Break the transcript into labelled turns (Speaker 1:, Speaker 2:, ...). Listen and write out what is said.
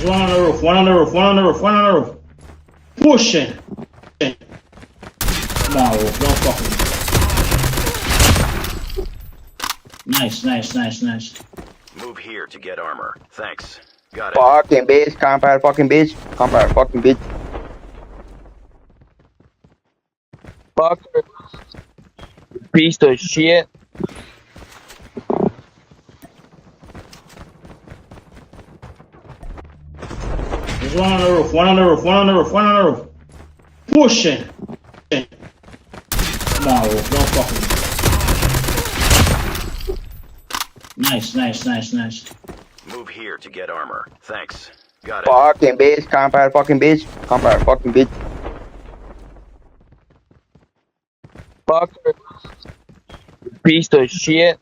Speaker 1: There's one on the roof, one on the roof, one on the roof, one on the roof. Pushing. Come on, Wolf, don't fuck with me. Nice, nice, nice, nice.
Speaker 2: Move here to get armor. Thanks. Got it.
Speaker 3: Fucking bitch, compound fucking bitch. Compound fucking bitch. Fucker. Piece of shit.
Speaker 1: There's one on the roof, one on the roof, one on the roof, one on the roof. Pushing. Come on, Wolf, don't fuck with me. Nice, nice, nice, nice.
Speaker 2: Move here to get armor. Thanks. Got it.
Speaker 3: Fucking bitch, compound fucking bitch. Compound fucking bitch. Fucker. Piece of shit.